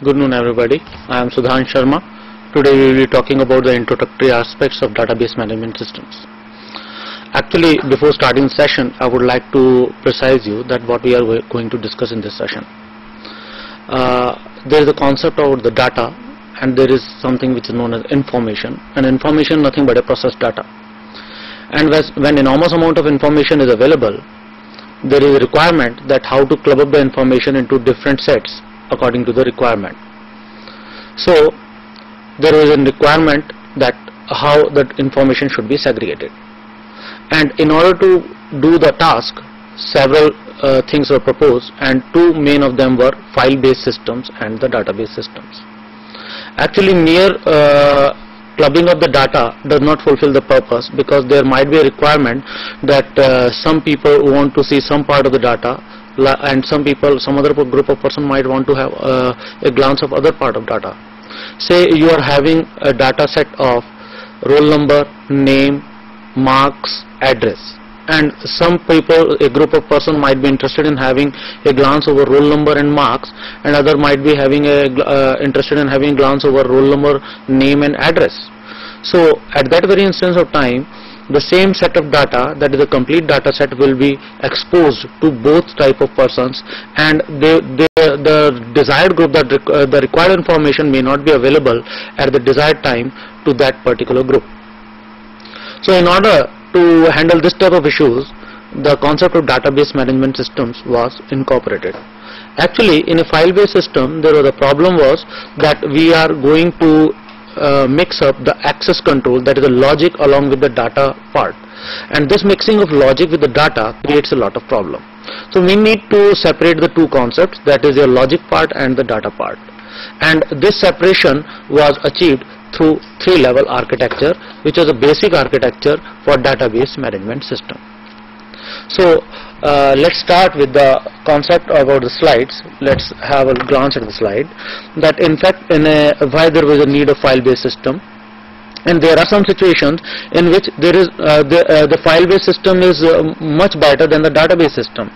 Good noon everybody, I am Sudhan Sharma. Today we will be talking about the introductory aspects of database management systems. Actually, before starting the session, I would like to precise you that what we are going to discuss in this session. There is a concept of the data, and there is something which is known as information, and information nothing but a processed data. And when enormous amount of information is available, there is a requirement that how to club up the information into different sets according to the requirement. So there is a requirement that how that information should be segregated, and in order to do the task, several things were proposed, and two main of them were file-based systems and the database systems. Actually, mere clubbing of the data does not fulfill the purpose, because there might be a requirement that some people want to see some part of the data, and some other group of person might want to have a glance of other part of data. Say you are having a data set of roll number, name, marks, address, and some people, a group of person might be interested in having a glance over roll number and marks, and other might be having interested in having a glance over roll number, name and address. So at that very instance of time, the same set of data, that is a complete data set, will be exposed to both type of persons, and the desired group, that the required information may not be available at the desired time to that particular group. So in order to handle this type of issues, the concept of database management systems was incorporated. Actually, in a file-based system, the problem was that we are going to mix up the access control, that is the logic, along with the data part, and this mixing of logic with the data creates a lot of problem. So we need to separate the two concepts, that is your logic part and the data part, and this separation was achieved through three-level architecture, which is a basic architecture for database management system. So let's start with the concept about the slides. Let's have a glance at the slide. That in fact, why there was a need of file-based system, and there are some situations in which there is the file-based system is much better than the database system.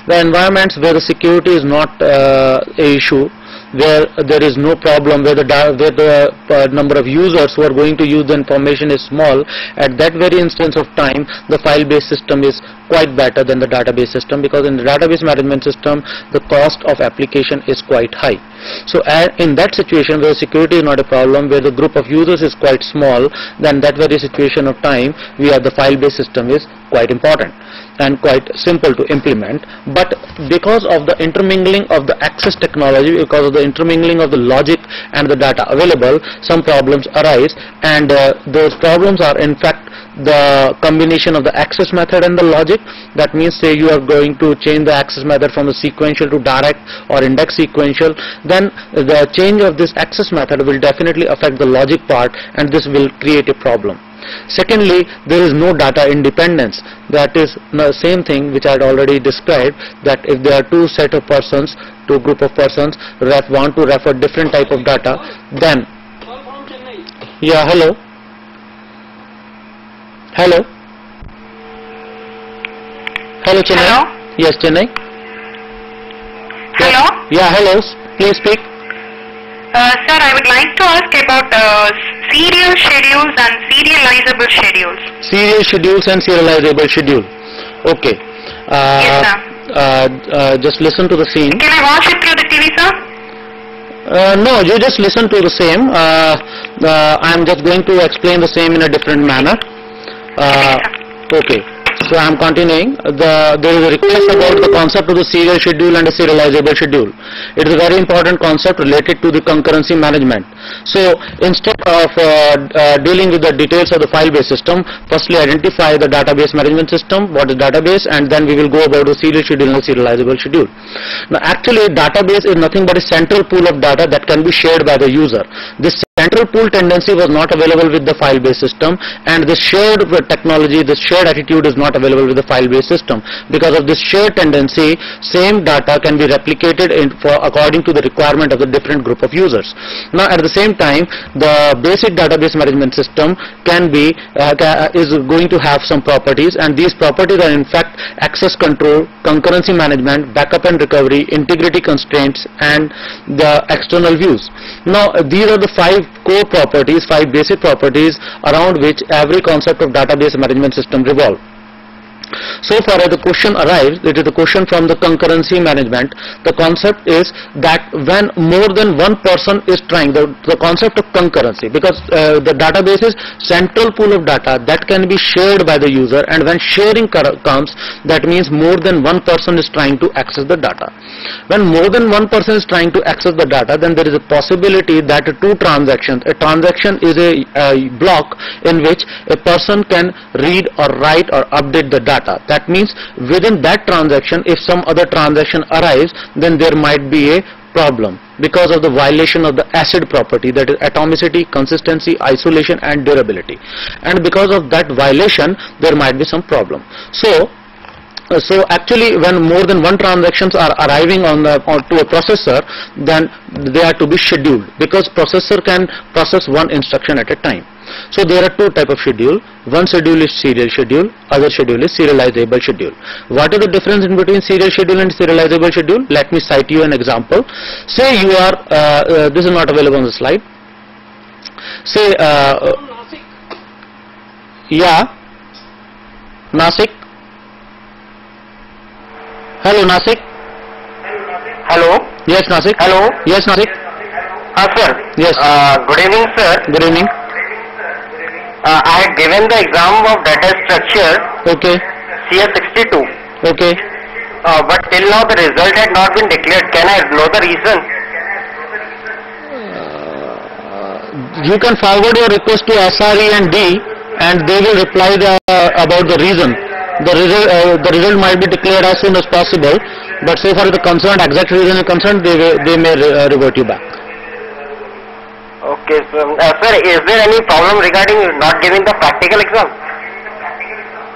The environments where the security is not a issue, where there is no problem, where the number of users who are going to use the information is small, at that very instance of time, the file-based system is quite better than the database system, because in the database management system, the cost of application is quite high. So in that situation where security is not a problem, where the group of users is quite small, then that very situation of time, we have the file-based system is quite important and quite simple to implement. But because of the intermingling of the access technology, because of the intermingling of the logic and the data available, some problems arise, and those problems are in fact the combination of the access method and the logic. That means, say you are going to change the access method from the sequential to direct or index sequential, then the change of this access method will definitely affect the logic part, and this will create a problem. Secondly, there is no data independence. That is the same thing which I had already described, that if there are two set of persons, two group of persons that want to refer different type of data, then yeah, hello. Hello, Chennai. Hello? Yes, Chennai. Hello? Yeah, hello. Please speak. Sir, I would like to ask about serial schedules and serializable schedules. Serial schedules and serializable schedule. Okay. Yes, sir. Just listen to the scene. Can I watch it through the TV, sir? No, you just listen to the same. I am just going to explain the same in a different manner. Okay. So I am continuing. There is a request about the concept of the serial schedule and the serializable schedule. It is a very important concept related to the concurrency management. So instead of dealing with the details of the file-based system, firstly identify the database management system, what is database, and then we will go about the serial schedule and the serializable schedule. Now actually, database is nothing but a central pool of data that can be shared by the user. This central pool tendency was not available with the file-based system, and the shared technology, the shared attitude is not available with the file-based system. Because of this shared tendency, same data can be replicated according to the requirement of the different group of users. Now at the same time, the basic database management system can be is going to have some properties, and these properties are in fact access control, concurrency management, backup and recovery, integrity constraints, and the external views. Now these are the 5 core properties, 5 basic properties around which every concept of database management system revolves. So far as the question arrives, it is the question from the concurrency management. The concept is that when more than one person is trying, the concept of concurrency, because the database is central pool of data that can be shared by the user, and when sharing comes, that means more than one person is trying to access the data. When more than one person is trying to access the data, then there is a possibility that 2 transactions, a transaction is a block in which a person can read or write or update the data. That means within that transaction, if some other transaction arrives, then there might be a problem because of the violation of the ACID property, that is atomicity, consistency, isolation, and durability. And because of that violation, there might be some problem. So actually, when more than one transactions are arriving on to a processor, then they are to be scheduled, because processor can process one instruction at a time. So there are 2 types of schedule. One schedule is serial schedule, other schedule is serializable schedule. What is the difference in between serial schedule and serializable schedule? Let me cite you an example. Say you are, this is not available on the slide. Say, yeah, Nasik. Hello, Nasik. Hello. Yes, Nasik. Hello. Yes, Nasik. Sir. Yes. Good evening, sir. Good evening. I had given the exam of data structure. Okay. CS62. Okay. But till now the result had not been declared. Can I know the reason? You can forward your request to SRE and D, and they will reply about the reason. The result might be declared as soon as possible, but so far as the concerned exact reason is concerned, they may revert you back. Okay, so sir, is there any problem regarding not giving the practical exam?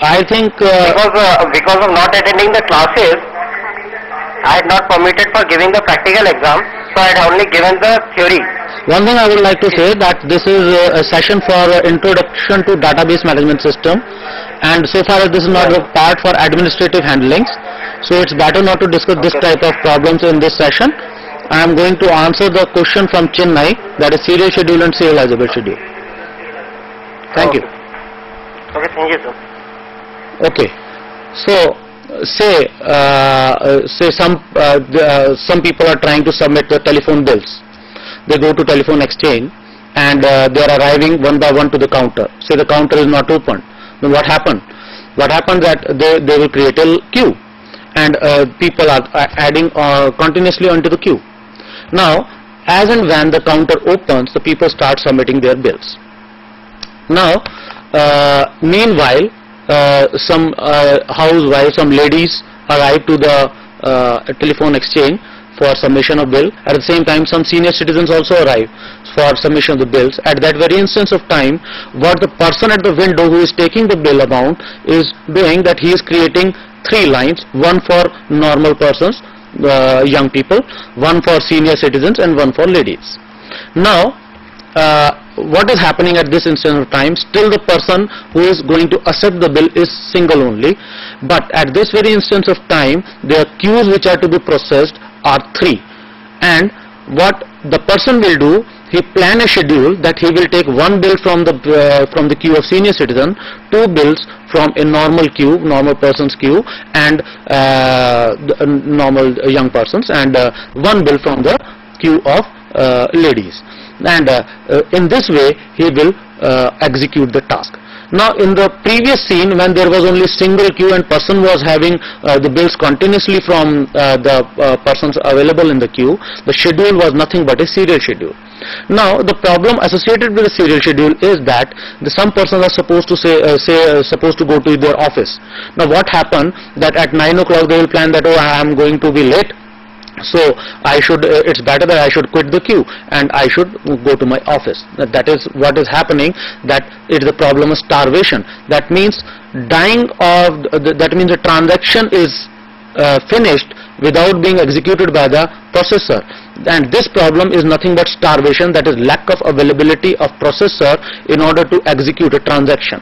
I think because of not attending the classes, I had not permitted for giving the practical exam, so I had only given the theory. One thing I would like to say that this is a session for introduction to database management system, and so far as this is not a part for administrative handlings, so it's better not to discuss this type of problems in this session. I am going to answer the question from Chennai, that is serial schedule and serializable schedule. Thank you. Okay, thank you, sir. Okay, so say some people are trying to submit the telephone bills. They go to telephone exchange and they are arriving one by one to the counter. Say the counter is not open. Then what happened? What happens that they will create a queue, and people are adding continuously onto the queue. Now, as and when the counter opens, the people start submitting their bills. Now, meanwhile, some housewives, some ladies arrive to the telephone exchange for submission of bill. At the same time, some senior citizens also arrive for submission of the bills. At that very instance of time, what the person at the window who is taking the bill amount is doing, that he is creating 3 lines, one for normal persons, young people, one for senior citizens, and one for ladies. Now, what is happening at this instance of time? Still the person who is going to accept the bill is single only, but at this very instance of time, the queues which are to be processed are 3, and what the person will do, he plan a schedule that he will take 1 bill from the queue of senior citizen, 2 bills from a normal queue, normal person's queue, and normal young persons, and 1 bill from the queue of ladies. And in this way he will execute the task. Now, in the previous scene, when there was only single queue and person was having the bills continuously from the persons available in the queue, the schedule was nothing but a serial schedule. Now, the problem associated with the serial schedule is that some persons are supposed to supposed to go to their office. Now, what happened that at 9 o'clock they will plan that, oh, I am going to be late, So I should, it's better that I should quit the queue and I should go to my office. That is what is happening, that it's the problem of starvation. That means dying of, that means the transaction is finished without being executed by the processor. And this problem is nothing but starvation, that is lack of availability of processor in order to execute a transaction.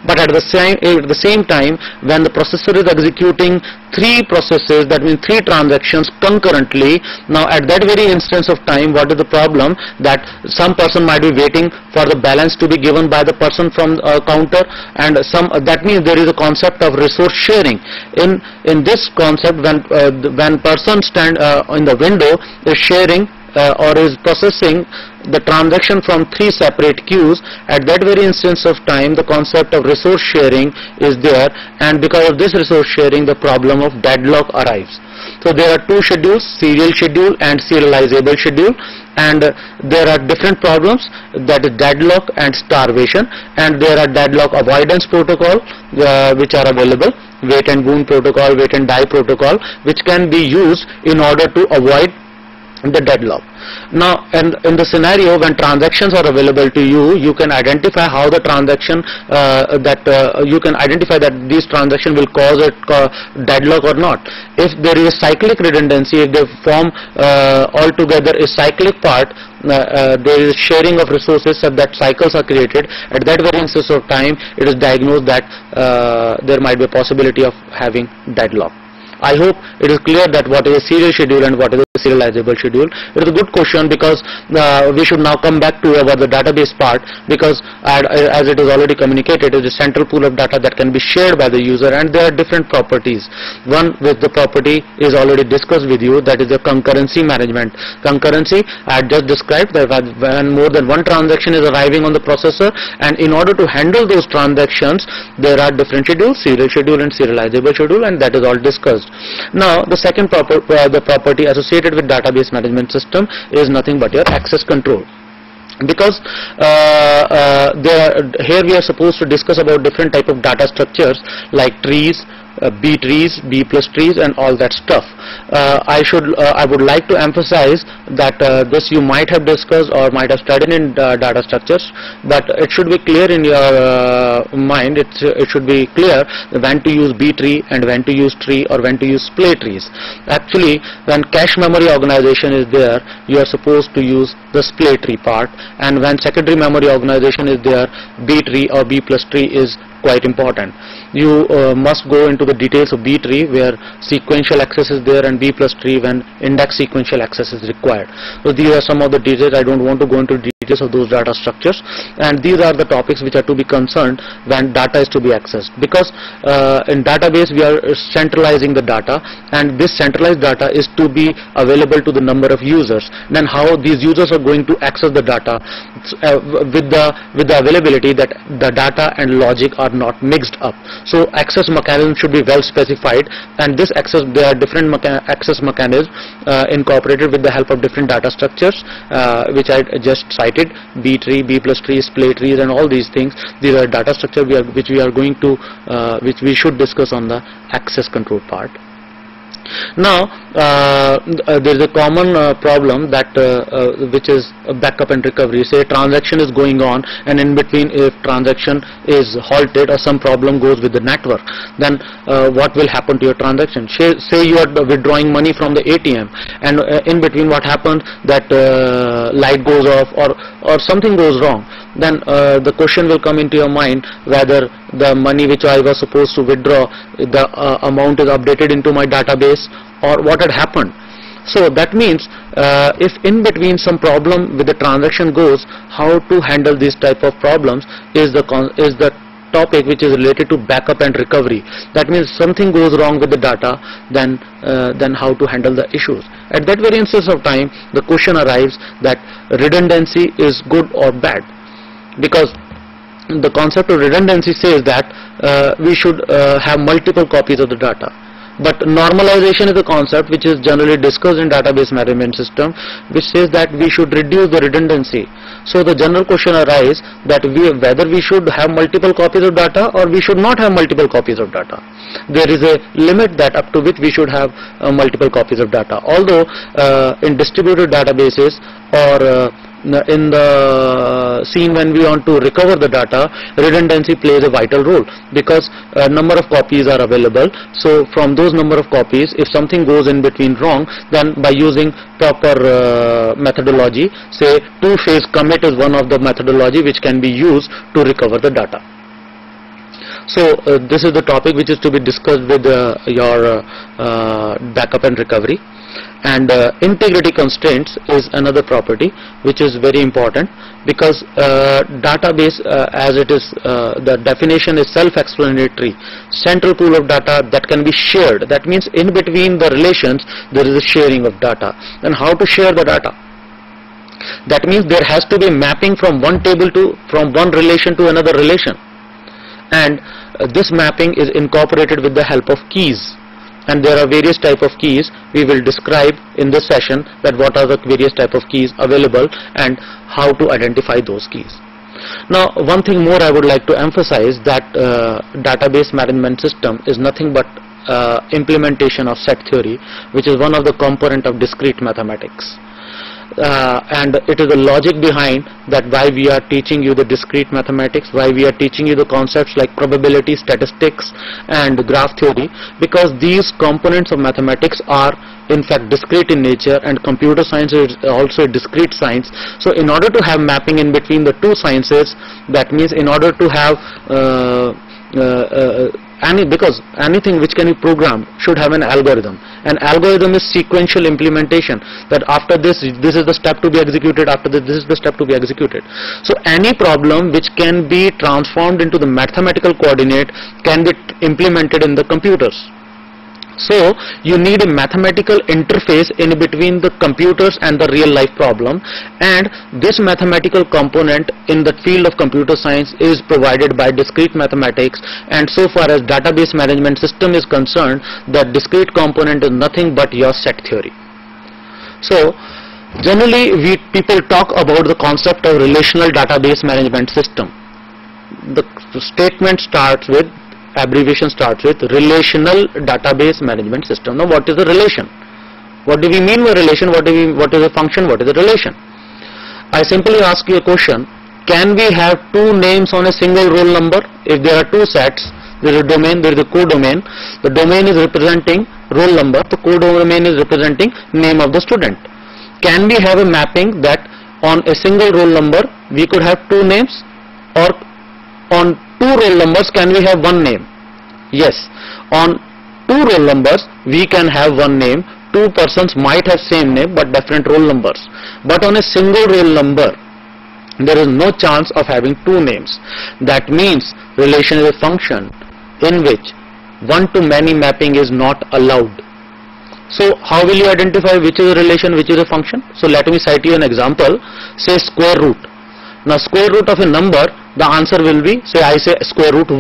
But at the same time, when the processor is executing three processes, that means three transactions concurrently, now at that very instance of time, what is the problem? That some person might be waiting for the balance to be given by the person from counter, and that means there is a concept of resource sharing. In this concept, when person stand in the window is sharing or is processing the transaction from three separate queues, at that very instance of time the concept of resource sharing is there, and because of this resource sharing the problem of deadlock arrives. So there are two schedules, serial schedule and serializable schedule, and there are different problems, that is deadlock and starvation, and there are deadlock avoidance protocol which are available, wait and wound protocol, wait and die protocol, which can be used in order to avoid the deadlock. Now, and in the scenario when transactions are available to you, you can identify how the transaction you can identify that these transactions will cause a deadlock or not. If there is a cyclic redundancy, if they form altogether a cyclic part, there is sharing of resources such that cycles are created. At that very instance of time, it is diagnosed that there might be a possibility of having deadlock. I hope it is clear that what is a serial schedule and what is a serializable schedule. It is a good question, because we should now come back to about the database part, because as it is already communicated, it is a central pool of data that can be shared by the user, and there are different properties. One with the property is already discussed with you, that is the concurrency management. Concurrency I had just described, that when more than one transaction is arriving on the processor, and in order to handle those transactions there are different schedules, serial schedule and serializable schedule, and that is all discussed. Now the second the property associated with database management system is nothing but your access control. Because here we are supposed to discuss about different type of data structures like trees, B trees, B plus trees, and all that stuff. I would like to emphasize that this you might have discussed or might have studied in data structures, but it should be clear in your mind. It should be clear when to use B tree and when to use tree or when to use splay trees. Actually, when cache memory organization is there, you are supposed to use the splay tree part, and when secondary memory organization is there, B tree or B plus tree is quite important. You must go into the details of B tree where sequential access is there, and B plus tree when index sequential access is required. So these are some of the details. I don't want to go into details of those data structures, and these are the topics which are to be concerned when data is to be accessed, because in database we are centralizing the data, and this centralized data is to be available to the number of users. Then how these users are going to access the data with the availability that the data and logic are not mixed up. So access mechanism should be well specified, and this access, there are different access mechanisms incorporated with the help of different data structures which I just cited, B tree, B plus tree, splay trees, and all these things. These are data structure which we should discuss on the access control part. Now there is a common problem that which is backup and recovery. Say a transaction is going on, and in between if transaction is halted or some problem goes with the network, then what will happen to your transaction? Say you are withdrawing money from the ATM, and in between what happens, that light goes off or something goes wrong. Then the question will come into your mind whether the money which I was supposed to withdraw, the amount is updated into my database, or what had happened. So that means if in between some problem with the transaction goes, how to handle these type of problems is the topic which is related to backup and recovery. That means something goes wrong with the data, then how to handle the issues. At that very instance of time, the question arrives that redundancy is good or bad, because the concept of redundancy says that we should have multiple copies of the data. But normalization is a concept which is generally discussed in database management system, which says that we should reduce the redundancy. So the general question arises that whether we should have multiple copies of data or we should not have multiple copies of data. there is a limit that up to which we should have multiple copies of data. Although in distributed databases or in the scene when we want to recover the data, redundancy plays a vital role, because a number of copies are available. So from those number of copies, if something goes in between wrong, then by using proper methodology, say two-phase commit is one of the methodology which can be used to recover the data. So this is the topic which is to be discussed with your backup and recovery. And integrity constraints is another property which is very important, because database as it is, the definition is self-explanatory. Central pool of data that can be shared. That means in between the relations there is a sharing of data. Then how to share the data? That means there has to be mapping from one table to, from one relation to another relation. And this mapping is incorporated with the help of keys. And there are various type of keys. We will describe in this session that what are the various type of keys available and how to identify those keys. Now, one thing more I would like to emphasize, that database management system is nothing but implementation of set theory, which is one of the component of discrete mathematics. And it is the logic behind that why we are teaching you the discrete mathematics, why we are teaching you the concepts like probability, statistics and graph theory, because these components of mathematics are in fact discrete in nature, and computer science is also a discrete science. So in order to have mapping in between the two sciences, that means in order to have because anything which can be programmed should have an algorithm. An algorithm is sequential implementation, that after this is the step to be executed, after this is the step to be executed. So any problem which can be transformed into the mathematical coordinate can be implemented in the computers. So you need a mathematical interface in between the computers and the real life problem, and this mathematical component in the field of computer science is provided by discrete mathematics. And so far as database management system is concerned, the discrete component is nothing but your set theory. So generally people talk about the concept of relational database management system. The statement starts with, abbreviation starts with relational database management system. Now what is a relation? What do we mean by relation? What is a function? What is a relation? I simply ask you a question. Can we have two names on a single roll number? If there are two sets, there is a domain, there is a codomain. The domain is representing roll number, the codomain is representing name of the student. Can we have a mapping that on a single roll number we could have two names, or on two roll numbers can we have one name? Yes, on two roll numbers we can have one name. Two persons might have same name but different roll numbers. But on a single roll number there is no chance of having two names. That means relation is a function in which one-to-many mapping is not allowed. So how will you identify which is a relation, which is a function? So let me cite you an example. Say square root. Now square root of a number, the answer will be, say I say square root 1.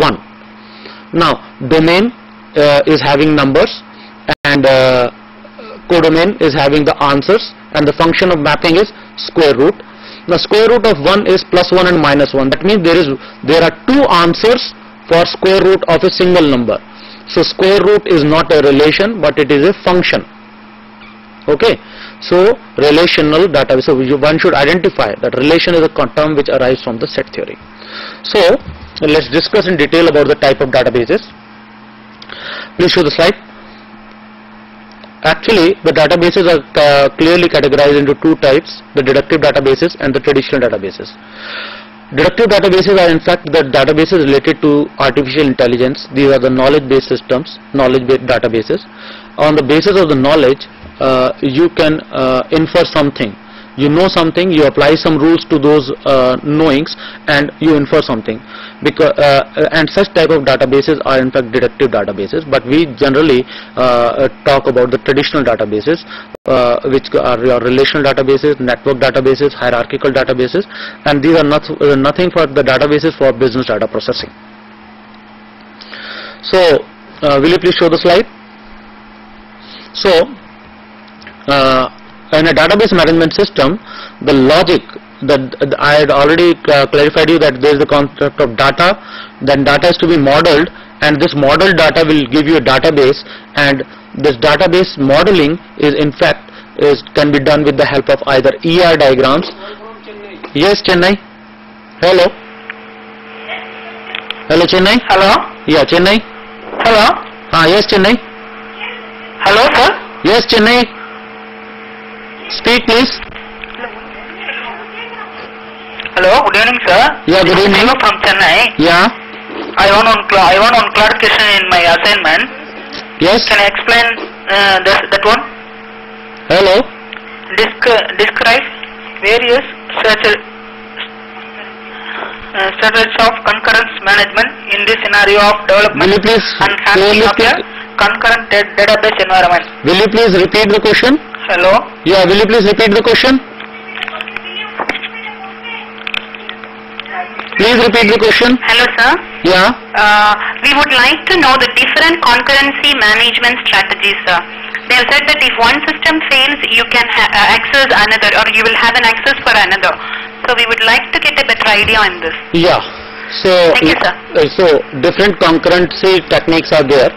Now domain is having numbers, and codomain is having the answers, and the function of mapping is square root. Now square root of 1 is plus 1 and minus 1. That means there are two answers for square root of a single number. So square root is not a relation but it is a function. Okay. So relational database. So one should identify that relation is a term which arises from the set theory. So let's discuss in detail about the type of databases. Please show the slide. Actually, the databases are clearly categorized into two types: the deductive databases and the traditional databases. Deductive databases are in fact the databases related to artificial intelligence. These are the knowledge-based systems, knowledge-based databases. On the basis of the knowledge, you can infer something. You know something, you apply some rules to those knowings, and you infer something. Because and such type of databases are in fact deductive databases. But we generally talk about the traditional databases, which are your relational databases, network databases, hierarchical databases, and these are nothing for the databases for business data processing. So will you please show the slide? So in a database management system, the logic that I had already clarified you that there is the concept of data. Then data is to be modeled and this model data will give you a database, and this database modeling is in fact can be done with the help of either ER diagrams. Yes, Chennai. Hello. Hello, Chennai. Hello. Yeah, Chennai. Hello. Yes, Chennai. Hello, sir. Yes, Chennai. Speak, please. Hello. Good evening, sir. Yeah, good evening. I'm from Chennai. Yeah. I want one clarification in my assignment. Yes. Can I explain that one? Hello. Describe various strategies of concurrence management in this scenario of development Will you please and handling of a clearly concurrent database environment. Will you please repeat the question? Hello. Yeah, will you please repeat the question? Please repeat the question. Hello, sir. Yeah. We would like to know the different concurrency management strategies, sir. They have said that if one system fails, you can access another, or you will have an access for another. So we would like to get a better idea on this. Yeah. So, Thank you, sir. So different concurrency techniques are there.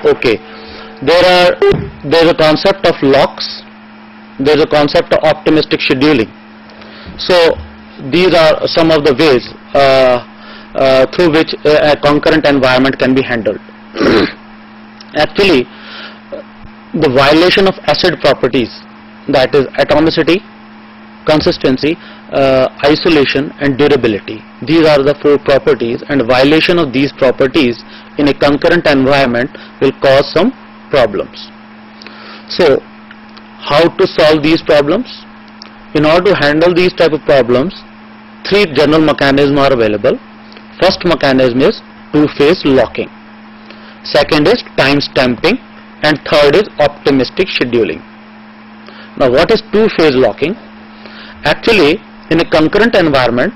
Okay. There's a concept of locks. There's a concept of optimistic scheduling. So these are some of the ways through which a concurrent environment can be handled. Actually, the violation of acid properties, that is atomicity, consistency, isolation and durability. These are the 4 properties, and violation of these properties in a concurrent environment will cause some problems. So, how to solve these problems? In order to handle these type of problems, 3 general mechanisms are available. First mechanism is two-phase locking. Second is time stamping, and third is optimistic scheduling. Now, what is two-phase locking? Actually, in a concurrent environment,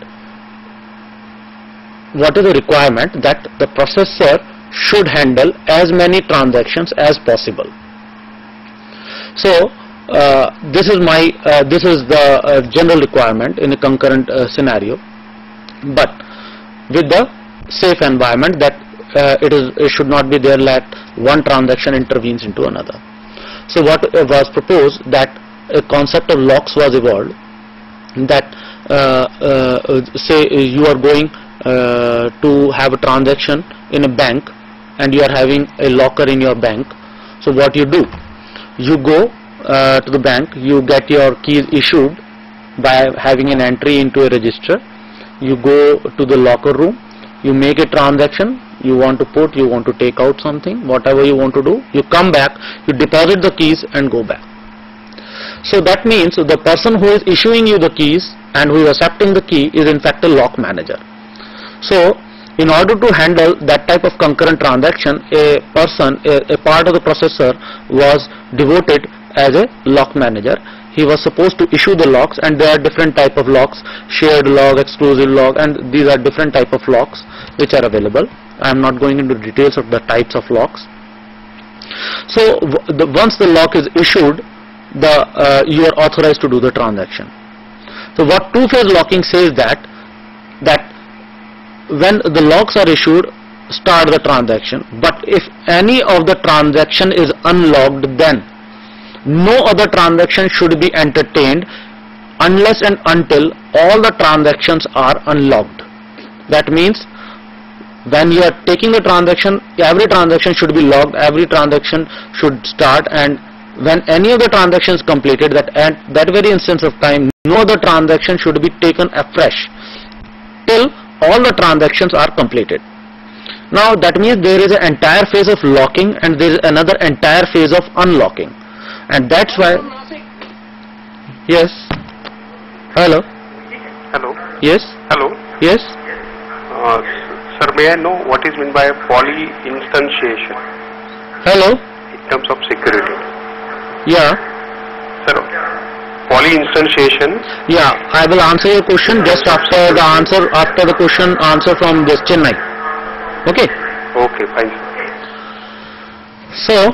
what is the requirement? That the processor should handle as many transactions as possible. So, this is the general requirement in a concurrent scenario, but with the safe environment, that it should not be there that one transaction intervenes into another. So what was proposed, that a concept of locks was evolved, that say you are going to have a transaction in a bank and you are having a locker in your bank. So what you do, you go to the bank, you get your keys issued by having an entry into a register. You go to the locker room, you make a transaction, you want to put, you want to take out something, whatever you want to do, you come back, you deposit the keys and go back. So that means the person who is issuing you the keys and who is accepting the key is in fact a lock manager. So in order to handle that type of concurrent transaction, a part of the processor was devoted as a lock manager. He was supposed to issue the locks, and there are different type of locks, shared log, exclusive log, and these are different type of locks which are available. I am not going into details of the types of locks. So once the lock is issued, you are authorized to do the transaction. So what two-phase locking says, that when the locks are issued, start the transaction, but if any of the transaction is unlocked, then no other transaction should be entertained unless and until all the transactions are unlocked. That means when you are taking the transaction, every transaction should be logged, every transaction should start, and when any of the transaction is completed, that at that very instance of time, no other transaction should be taken afresh till all the transactions are completed. Now that means there is an entire phase of locking and there is another entire phase of unlocking, and that's why. Yes. Hello. Hello. Yes. Hello. Yes. Sir, may I know what is meant by poly-instantiation Hello. in terms of security? Yeah. Sir, poly-instantiation. Yeah. I will answer your question just after the answer from this Chennai. Okay. Okay, fine. So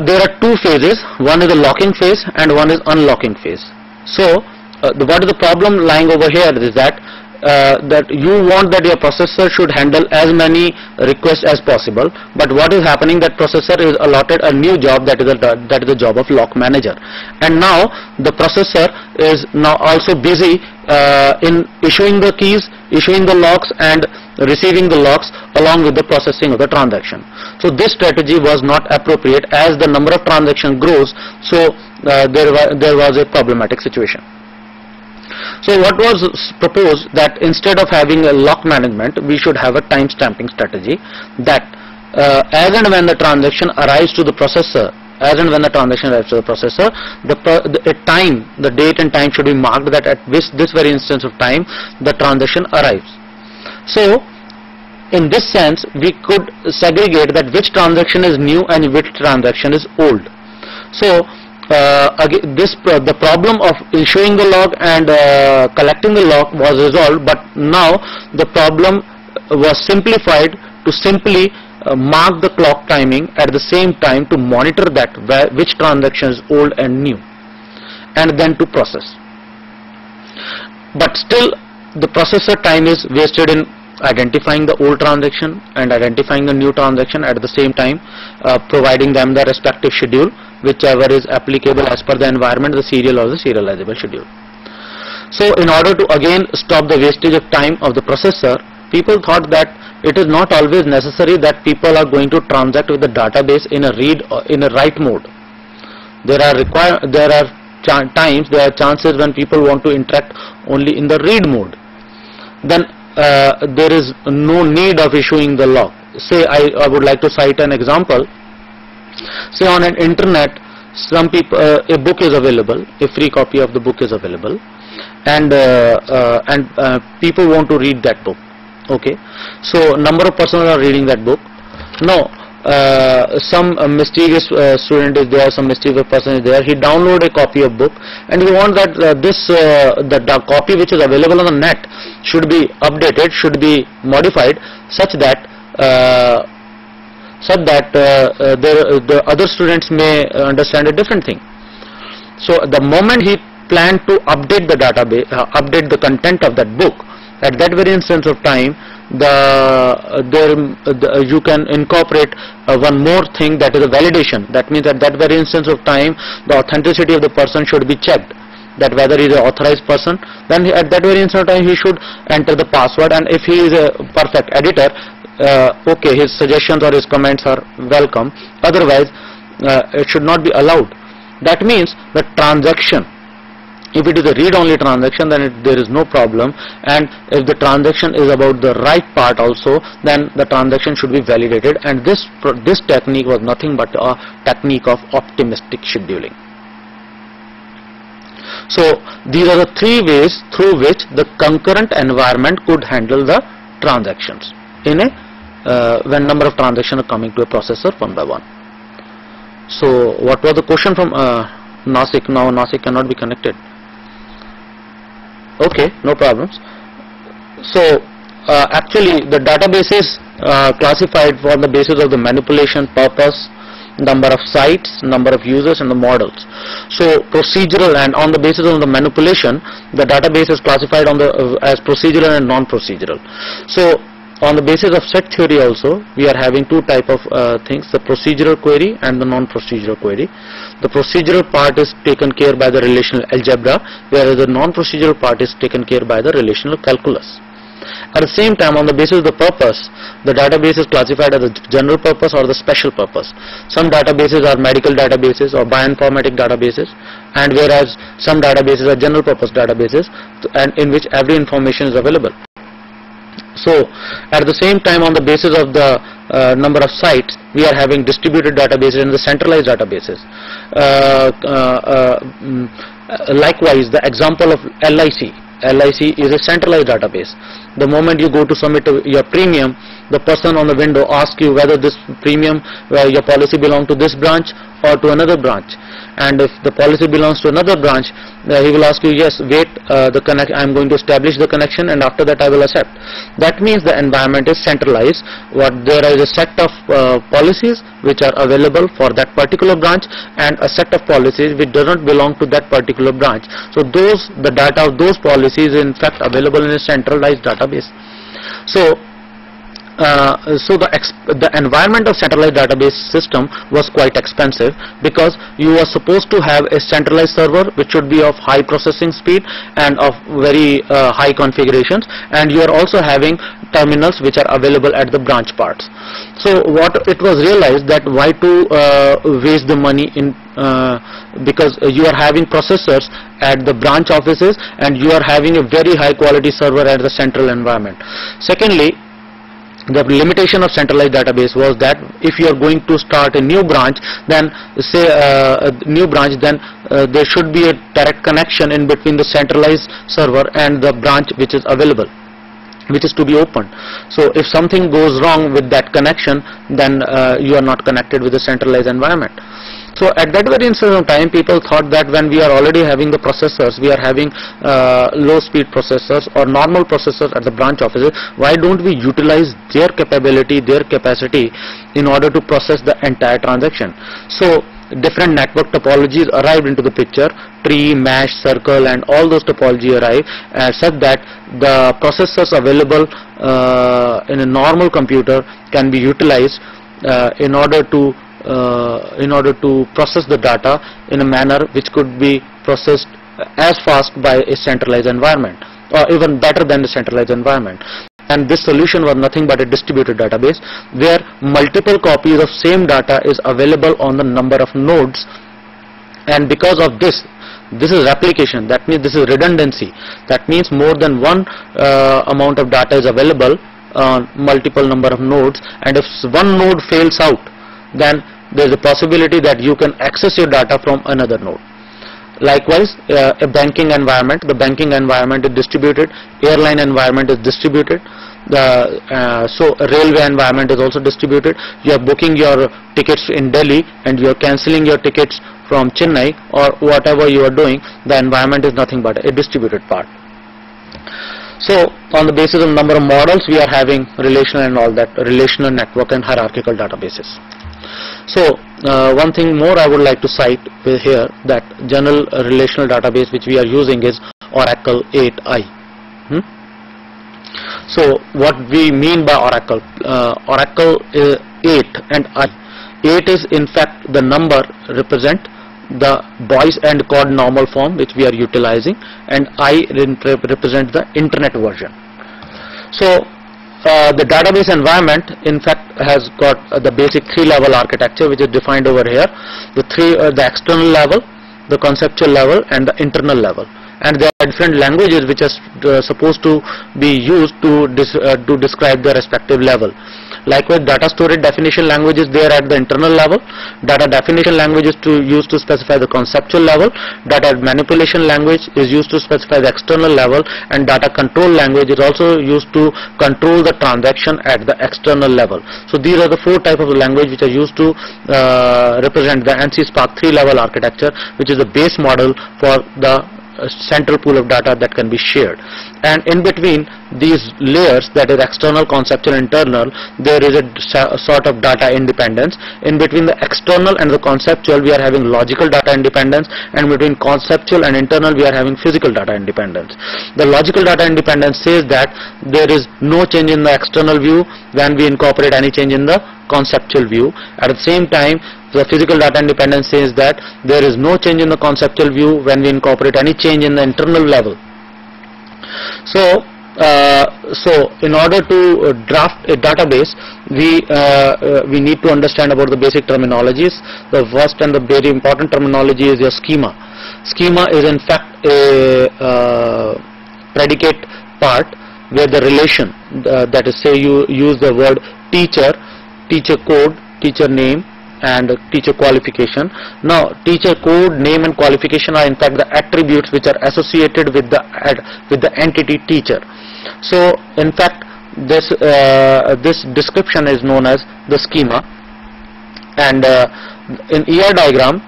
there are two phases. One is the locking phase and one is unlocking phase. So what is the problem lying over here is that that you want that your processor should handle as many requests as possible, but what is happening, that processor is allotted a new job, that is the job of lock manager, and now the processor is now also busy in issuing the keys, issuing the locks, and receiving the locks along with the processing of the transaction. So this strategy was not appropriate. As the number of transactions grows, so there was a problematic situation. So what was proposed, that instead of having a lock management, we should have a time stamping strategy, that as and when the transaction arrives to the processor, the date and time should be marked, that at this very instance of time the transaction arrives. So in this sense we could segregate that which transaction is new and which transaction is old. So again, the problem of issuing the log and collecting the log was resolved, but now the problem was simplified to simply mark the clock timing at the same time to monitor that which transaction is old and new, and then to process. But still the processor time is wasted in identifying the old transaction and identifying the new transaction at the same time, providing them the respective schedule whichever is applicable as per the environment, the serial or the serializable schedule. So in order to again stop the wastage of time of the processor, people thought that it is not always necessary that people are going to transact with the database in a read or in a write mode. There are chances when people want to interact only in the read mode. Then there is no need of issuing the log. Say I would like to cite an example. Say on an internet, some people a book is available, a free copy of the book is available, and people want to read that book. Okay, so number of persons are reading that book. Now some mischievous student is there, some mischievous person is there. He download a copy of book, and he wants that the copy which is available on the net should be updated, should be modified such that the other students may understand a different thing. So the moment he planned to update the database, update the content of that book, at that very instance of time, you can incorporate one more thing, that is a validation. That means at that very instance of time, the authenticity of the person should be checked, that whether he is an authorized person. Then at that very instant of time he should enter the password, and if he is a perfect editor, okay, his suggestions or his comments are welcome, otherwise it should not be allowed. That means the transaction, if it is a read-only transaction, then there is no problem, and if the transaction is about the right part also, then the transaction should be validated, and this technique was nothing but a technique of optimistic scheduling. So these are the three ways through which the concurrent environment could handle the transactions in a when number of transactions are coming to a processor one by one. So what was the question from Nasik? Now Nasik cannot be connected. Okay, no problems. So actually the database is classified for the basis of the manipulation purpose, number of sites, number of users, and the models. So procedural, and on the basis of the manipulation, the database is classified on the as procedural and non-procedural. So on the basis of set theory also, we are having two type of things, the procedural query and the non-procedural query. The procedural part is taken care by the relational algebra, whereas the non-procedural part is taken care by the relational calculus. At the same time, on the basis of the purpose, the database is classified as a general purpose or the special purpose. Some databases are medical databases or bioinformatic databases, and whereas some databases are general purpose databases, and in which every information is available. So at the same time, on the basis of the number of sites, we are having distributed databases and the centralized databases. Likewise, the example of LIC is a centralized database. The moment you go to submit your premium, the person on the window asks you whether this premium, your policy belongs to this branch or to another branch. And if the policy belongs to another branch, he will ask you, yes, wait, I'm going to establish the connection, and after that I will accept. That means the environment is centralized. There is a set of policies which are available for that particular branch, and a set of policies which do not belong to that particular branch. So the data of those policies is in fact available in a centralized database. So the environment of centralized database system was quite expensive, because you are supposed to have a centralized server which should be of high processing speed and of very high configurations, and you are also having terminals which are available at the branch parts. So what it was realized, that why to waste the money in because you are having processors at the branch offices and you are having a very high quality server at the central environment. Secondly, the limitation of centralized database was that if you are going to start a new branch, then there should be a direct connection in between the centralized server and the branch which is available, which is to be opened. So if something goes wrong with that connection, then you are not connected with the centralized environment. So at that very instant of time, people thought that when we are already having the processors, we are having low speed processors or normal processors at the branch offices, why don't we utilize their capability, their capacity in order to process the entire transaction? So different network topologies arrived into the picture, tree, mesh, circle, and all those topology arrive, such that the processors available in a normal computer can be utilized in order to process the data in a manner which could be processed as fast by a centralized environment, or even better than the centralized environment. And this solution was nothing but a distributed database, where multiple copies of same data is available on the number of nodes. And because of this is replication. That means this is redundancy. That means more than one amount of data is available on multiple number of nodes, and if one node fails out, then there is a possibility that you can access your data from another node. Likewise, a banking environment, the banking environment is distributed, airline environment is distributed, so a railway environment is also distributed. You are booking your tickets in Delhi and you are cancelling your tickets from Chennai, or whatever you are doing, the environment is nothing but a distributed part. So on the basis of number of models, we are having relational and all that, relational, network, and hierarchical databases. So one thing more I would like to cite here, that general relational database which we are using is Oracle 8i. So what we mean by Oracle, Oracle 8 and I. 8 is in fact the number represent the Boyce and Codd normal form which we are utilizing, and I represent the internet version. So the database environment in fact has got the basic three-level architecture which is defined over here. The external level, the conceptual level, and the internal level. And there are different languages which are supposed to be used to describe the respective level. Likewise, data storage definition language is there at the internal level. Data definition language is used to specify the conceptual level. Data manipulation language is used to specify the external level, and data control language is also used to control the transaction at the external level. So these are the four types of language which are used to represent the ANSI SPARC 3-level architecture, which is the base model for the central pool of data that can be shared. And in between these layers, that is external, conceptual, internal, there is a sort of data independence. In between the external and the conceptual, we are having logical data independence, and between conceptual and internal, we are having physical data independence. The logical data independence says that there is no change in the external view when we incorporate any change in the conceptual view. At the same time, the physical data independence says that there is no change in the conceptual view when we incorporate any change in the internal level. So in order to draft a database, we need to understand about the basic terminologies. The first and the very important terminology is your schema. Schema is in fact a predicate part where the relation, that is, say you use the word teacher, teacher code, teacher name, and teacher qualification. Now teacher code, name, and qualification are in fact the attributes which are associated with the entity teacher. So in fact this description is known as the schema. And in ER diagram,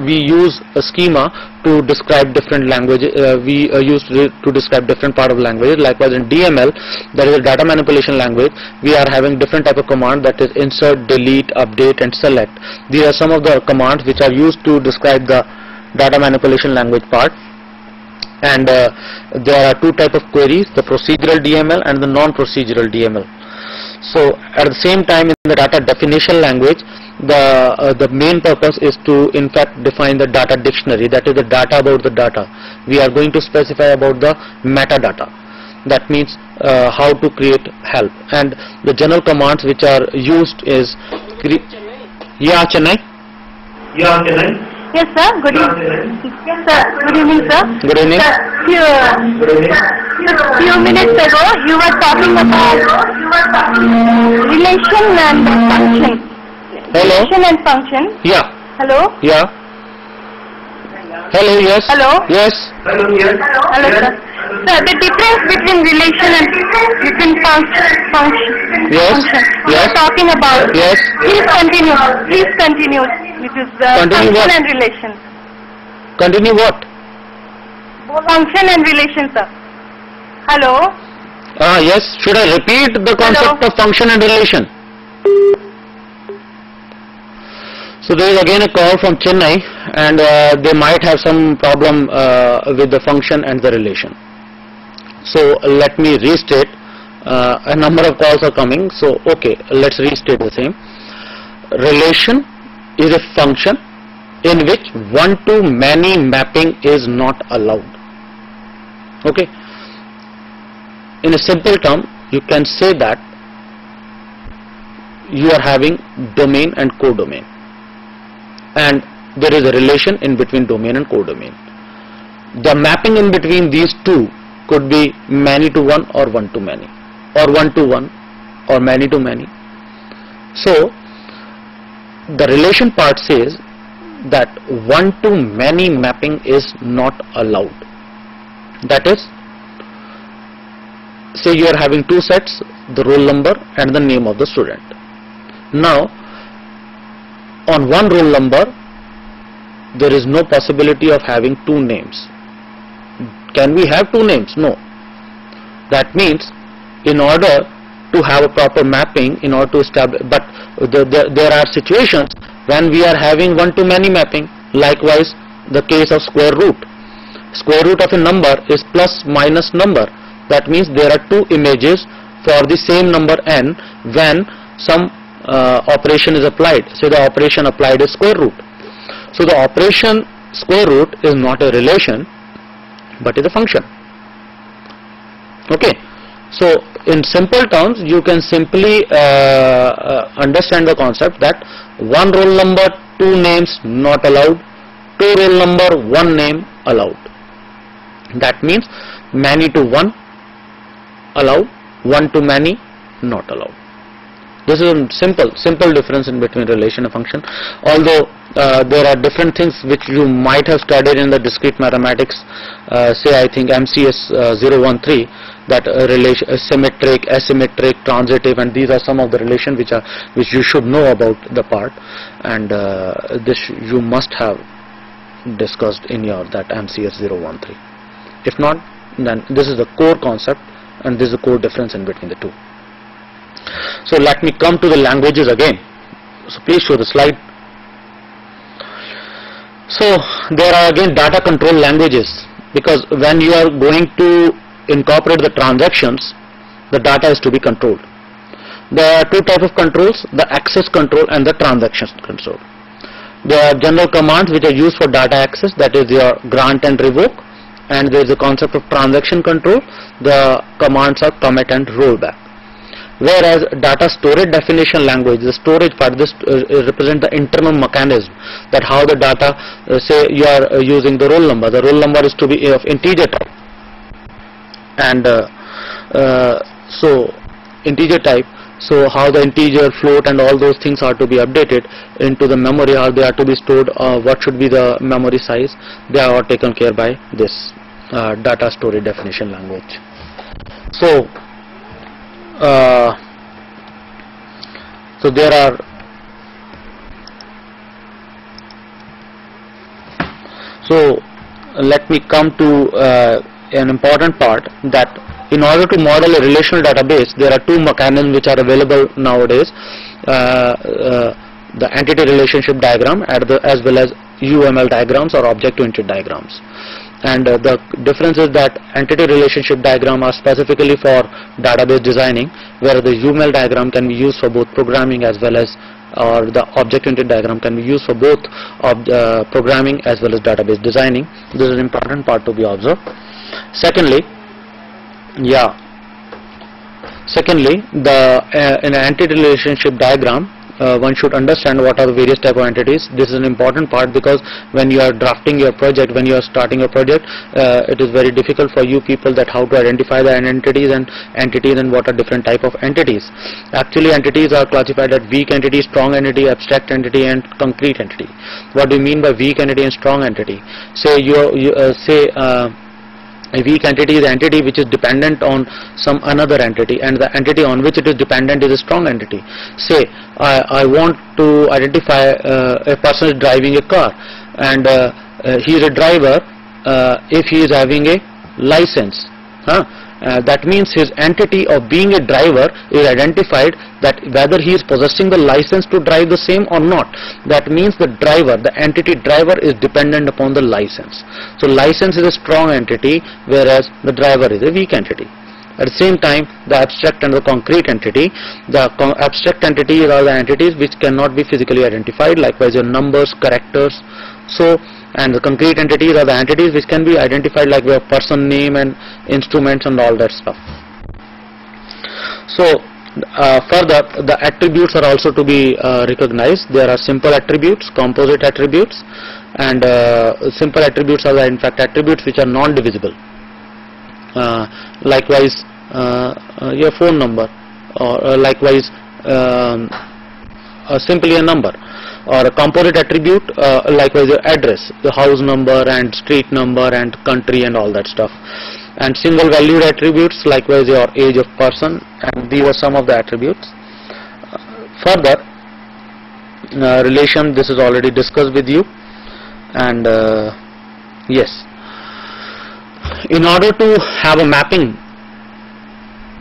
we use a schema to describe different languages. We use to describe different part of languages. Likewise, in DML, there is a data manipulation language. We are having different type of command, that is insert, delete, update, and select. These are some of the commands which are used to describe the data manipulation language part. And there are two type of queries: the procedural DML and the non-procedural DML. So at the same time, in the data definition language, the main purpose is to in fact define the data dictionary, that is the data about the data. We are going to specify about the metadata, that means how to create help. And the general commands which are used is Chennai. Yes, sir. Good evening. Yes, sir. Good evening, sir. Good evening. Few minutes ago, you were talking about relation and function. Hello. Relation and function. Yeah. Hello. Yeah. Hello. Yes. Hello. Yes. Hello, sir. Sir, the difference between relation and between function. Yes. Function. You Yes. were talking about. Yes. Please continue. Please continue. This is Continue function what? and relation. Continue what? Function and relation, sir. Hello. Yes. Should I repeat the concept of function and relation? So there is again a call from Chennai, and they might have some problem with the function and the relation. So let me restate. A number of calls are coming, so okay, let's restate the same. Relation is a function in which one-to-many mapping is not allowed. Okay. In a simple term, you can say that you are having domain and codomain, and there is a relation in between domain and codomain. The mapping in between these two could be many to one or one to many, or one to one or many to many. So the relation part says that one to many mapping is not allowed. That is, say you are having two sets, the roll number and the name of the student. Now on one roll number there is no possibility of having two names. Can we have two names? No. That means in order to have a proper mapping, in order to establish, but there are situations when we are having one to many mapping. Likewise, the case of square root. Square root of a number is plus minus number. That means there are two images for the same number n when some operation is applied. So the operation applied is square root. So the operation square root is not a relation but is a function. Okay. So in simple terms, you can simply understand the concept that one roll number, two names not allowed, two roll number, one name allowed. That means many to one allowed, one to many not allowed. This is a simple difference in between relation and function. Although there are different things which you might have studied in the discrete mathematics, say I think MCS 013, that relation symmetric, asymmetric, transitive, and these are some of the relation which you should know about the part, and this you must have discussed in your that MCS 013. If not, then this is the core concept and this is the core difference in between the two. So let me come to the languages again. So please show the slide. So there are again data control languages, because when you are going to incorporate the transactions, the data is to be controlled. There are two types of controls: the access control and the transaction control. There are general commands which are used for data access, that is your grant and revoke, and there is a concept of transaction control. The commands are commit and rollback. Whereas data storage definition language, the storage part, this represents the internal mechanism, that how the data, say you are using the roll number. The roll number is to be of integer type, and so integer type. So how the integer, float, and all those things are to be updated into the memory, how they are to be stored, what should be the memory size, they are all taken care by this data storage definition language. So there are let me come to an important part, that in order to model a relational database, there are two mechanisms which are available nowadays, the entity relationship diagram as well as UML diagrams or object-oriented diagrams. And the difference is that entity relationship diagram are specifically for database designing, where the UML diagram can be used for both programming as well as, or the object-oriented diagram can be used for both programming as well as database designing. This is an important part to be observed. Secondly, in an entity relationship diagram, one should understand what are the various type of entities. This is an important part, because when you are drafting your project, when you are starting your project, it is very difficult for you people that how to identify the entities and what are different type of entities. Actually, entities are classified as weak entity, strong entity, abstract entity, and concrete entity. What do you mean by weak entity and strong entity? Say a weak entity is an entity which is dependent on some another entity, and the entity on which it is dependent is a strong entity. Say I want to identify a person is driving a car, and he is a driver if he is having a license. That means his entity of being a driver is identified, that whether he is possessing the license to drive the same or not. That means the driver, the entity driver, is dependent upon the license. So license is a strong entity, whereas the driver is a weak entity. At the same time, the abstract and the concrete entity, abstract entities are the entities which cannot be physically identified, likewise your numbers, characters. And the concrete entities are the entities which can be identified, like your person name and instruments and all that stuff. So further, the attributes are also to be recognized. There are simple attributes, composite attributes, and simple attributes are in fact attributes which are non-divisible. Likewise your phone number, or likewise simply a number. Or a composite attribute, likewise your address, the house number and street number and country and all that stuff. And single valued attributes, likewise your age of person, and these are some of the attributes. Further, relation, this is already discussed with you. And yes, in order to have a mapping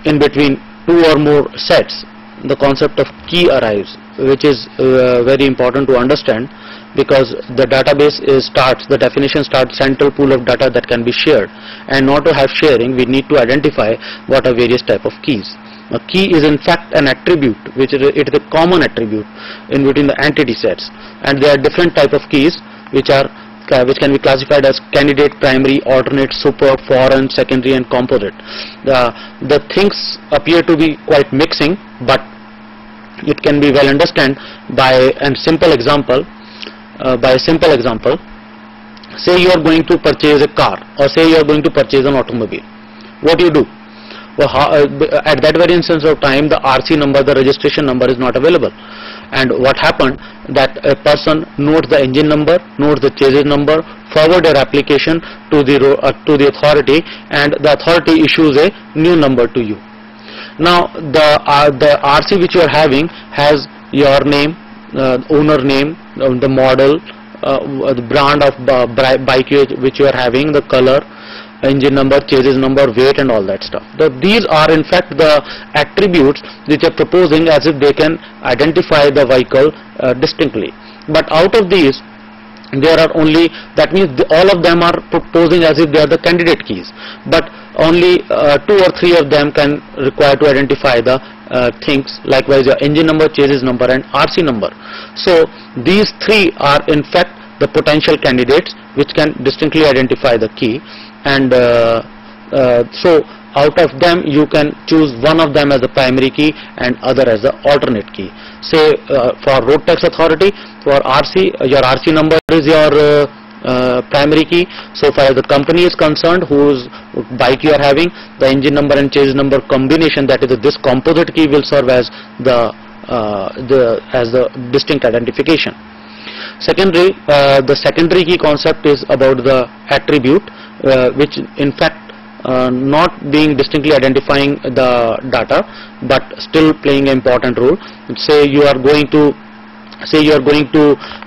in between two or more sets, the concept of key arrives, which is very important to understand, because the database the definition starts central pool of data that can be shared, and not to have sharing, we need to identify what are various type of keys. A key is in fact an attribute, it is a common attribute in between the entity sets, and there are different type of keys which can be classified as candidate, primary, alternate, super, foreign, secondary, and composite. The things appear to be quite mixing, but it can be well understood by a simple example. Say you are going to purchase a car, or say you are going to purchase an automobile. What do you do? Well, at that very instance of time, the RC number, the registration number is not available. And what happened, that a person notes the engine number, notes the chassis number, forward their application to the authority, and the authority issues a new number to you. Now the RC which you are having has your name, owner name, the model, the brand of bike which you are having, the color, engine number, chassis number, weight, and all that stuff. These are in fact the attributes which are proposing as if they can identify the vehicle distinctly. But out of these, there are only, that means all of them are proposing as if they are the candidate keys, but only 2 or 3 of them can require to identify the things, likewise your engine number, chassis number, and RC number. So these 3 are in fact the potential candidates which can distinctly identify the key, and so out of them you can choose one of them as the primary key and other as the alternate key. Say for road tax authority, for RC, your RC number is your primary key. So far as the company is concerned, whose bike you are having, the engine number and chassis number combination, that is this composite key, will serve as the distinct identification. The secondary key concept is about the attribute which in fact not being distinctly identifying the data, but still playing an important role. Say you are going to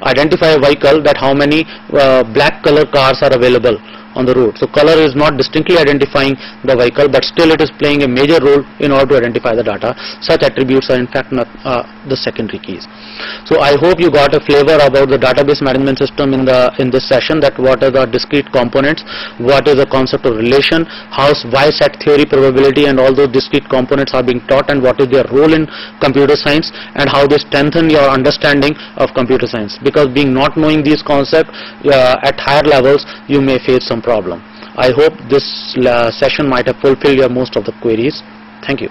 identify a vehicle, that how many black color cars are available on the road. So color is not distinctly identifying the vehicle, but still it is playing a major role in order to identify the data. Such attributes are in fact not the secondary keys. So I hope you got a flavor about the database management system in this session, that what are the discrete components, what is the concept of relation, how why set theory, probability and all those discrete components are being taught, and what is their role in computer science, and how they strengthen your understanding of computer science. Because being not knowing these concepts at higher levels, you may face some problem. I hope this session might have fulfilled your most of the queries. Thank you.